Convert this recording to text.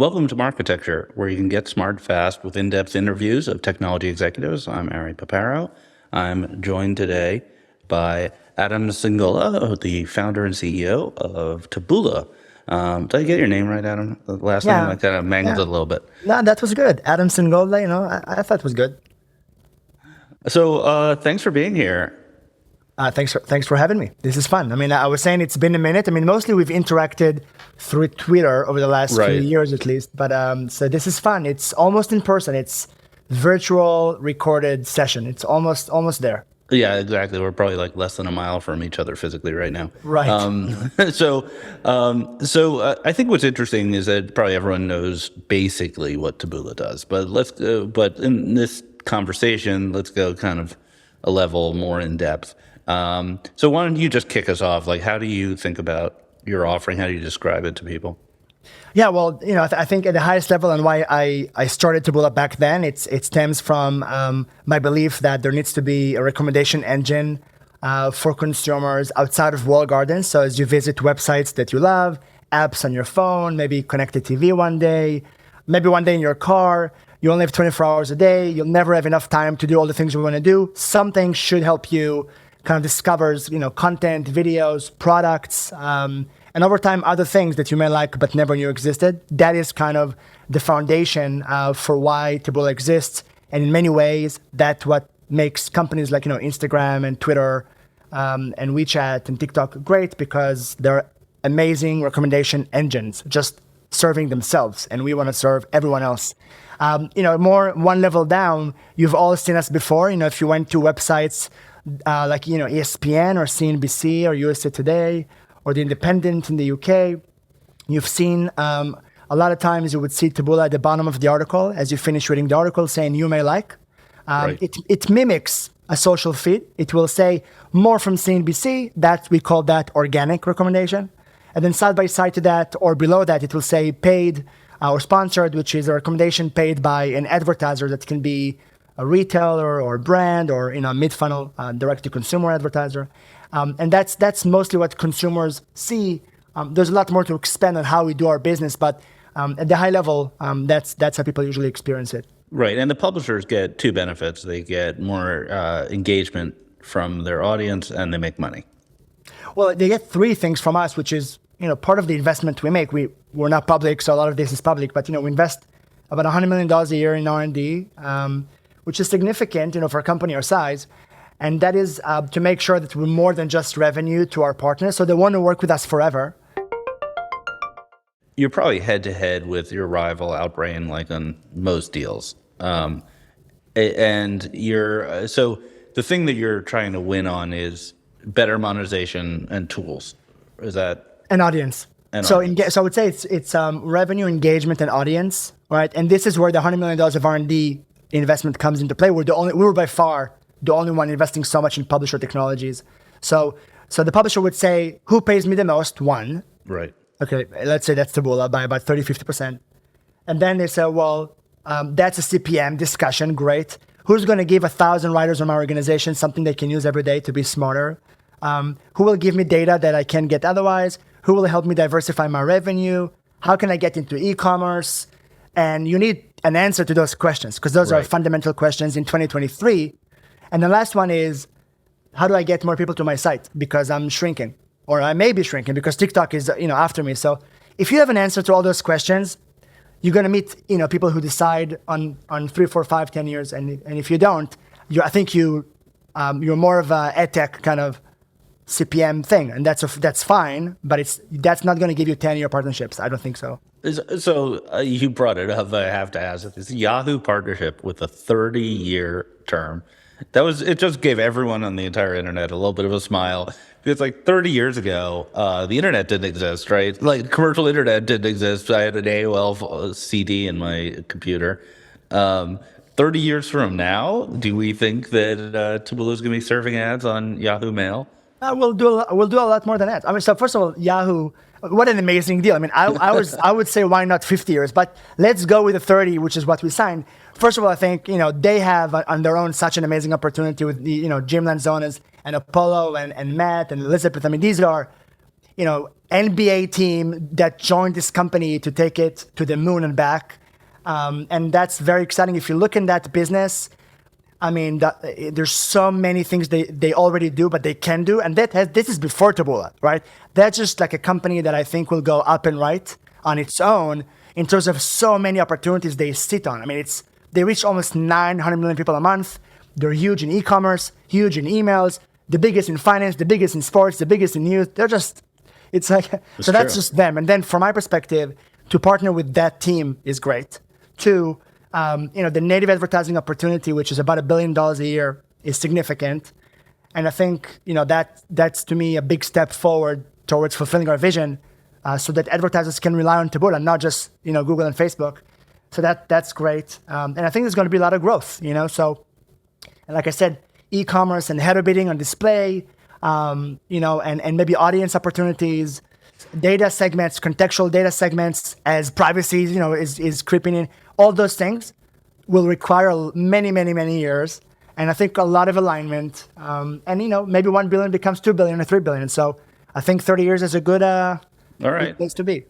Welcome to Marketecture, where you can get smart fast with in-depth interviews of technology executives. I'm Ari Paparo. I'm joined today by Adam Singolda, the founder and CEO of Taboola. Did I get your name right, Adam? The last name? I kind of mangled it a little bit. No, that was good. Adam Singolda, I thought it was good. So thanks for being here. Thanks for having me. This is fun. I mean, I was saying it's been a minute. I mean, mostly we've interacted through Twitter over the last few years at least. But so this is fun. It's almost in person. It's virtual recorded session. It's almost there. Yeah, exactly. We're probably like less than a mile from each other physically right now. Right. So I think what's interesting is that probably everyone knows basically what Taboola does. But in this conversation, let's go kind of a level more in depth. So why don't you just kick us off? Like, how do you think about your offering? How do you describe it to people? Yeah, well, I think at the highest level, and why I started Taboola back then, it stems from my belief that there needs to be a recommendation engine for consumers outside of walled gardens. So as you visit websites that you love, apps on your phone, maybe connected TV one day, maybe one day in your car, you only have 24 hours a day, you'll never have enough time to do all the things you want to do. Something should help you kind of discovers, content, videos, products, and over time, other things that you may like but never knew existed. That is kind of the foundation for why Taboola exists. And in many ways, that's what makes companies like, Instagram and Twitter and WeChat and TikTok great, because they're amazing recommendation engines, just serving themselves. And we want to serve everyone else. More one level down, you've all seen us before. If you went to websites like, ESPN or CNBC or USA Today or The Independent in the UK, you've seen a lot of times you would see Taboola at the bottom of the article as you finish reading the article saying you may like. Right. It mimics a social feed. It will say more from CNBC. We call that organic recommendation. And then side by side to that or below that, it will say paid or sponsored, which is a recommendation paid by an advertiser that can be a retailer or brand or mid-funnel direct-to-consumer advertiser. And that's mostly what consumers see. There's a lot more to expand on how we do our business, but at the high level, that's how people usually experience it. Right, and the publishers get two benefits. They get more engagement from their audience, and they make money. Well, they get three things from us, which is part of the investment we make. We're not public, so a lot of this is public, but we invest about $100 million a year in R&D, which is significant for a company our size. And that is to make sure that we're more than just revenue to our partners, so they want to work with us forever. You're probably head-to-head with your rival Outbrain, like on most deals. And so the thing that you're trying to win on is better monetization and tools. Is that? An audience. So I would say it's revenue, engagement, and audience, right? And this is where the $100 million of R&D investment comes into play. We were by far the only one investing so much in publisher technologies. So the publisher would say, who pays me the most? One. Right. Okay, let's say that's Taboola by about 30-50%. And then they say, well, that's a CPM discussion, great. Who's going to give 1,000 writers from our organization something they can use every day to be smarter? Who will give me data that I can't get otherwise? Who will help me diversify my revenue? How can I get into e-commerce? And you need an answer to those questions, because those are fundamental questions in 2023. And the last one is, how do I get more people to my site? Because I'm shrinking, or I may be shrinking because TikTok is after me. So if you have an answer to all those questions, you're going to meet people who decide on 3, 4, 5, 10 years. And if you don't, I think you're more of a edtech kind of CPM thing, and that's fine, but that's not going to give you 10-year partnerships. I don't think so. So you brought it up. I have to ask. This Yahoo partnership with a 30-year term. It just gave everyone on the entire internet a little bit of a smile. Because like 30 years ago, the internet didn't exist, right? Like commercial internet didn't exist. I had an AOL CD in my computer. 30 years from now, do we think that Taboola is going to be serving ads on Yahoo Mail? We'll do a lot more than that. I mean, so first of all, Yahoo, what an amazing deal. I mean, I would say why not 50 years, but let's go with the 30, which is what we signed. First of all, I think they have on their own such an amazing opportunity with the Jim Lanzones and Apollo and Matt and Elizabeth. I mean, these are NBA team that joined this company to take it to the moon and back. And that's very exciting. If you look in that business, I mean, there's so many things they already do, but they can do. And this is before Taboola, right? That's just like a company that I think will go up and right on its own in terms of so many opportunities they sit on. I mean, they reach almost 900 million people a month. They're huge in e-commerce, huge in emails, the biggest in finance, the biggest in sports, the biggest in youth. It's like, so that's just them. And then from my perspective, to partner with that team is great. Two, the native advertising opportunity, which is about $1 billion a year, is significant. And I think, that's to me a big step forward towards fulfilling our vision, so that advertisers can rely on Taboola, not just, Google and Facebook. So that's great. And I think there's going to be a lot of growth, So, and like I said, e-commerce and header bidding on display, and maybe audience opportunities, data segments, contextual data segments as privacy, is creeping in. All those things will require many, many, many years. And I think a lot of alignment. And, maybe 1 billion becomes 2 billion or 3 billion. So I think 30 years is a good, All right. good place to be.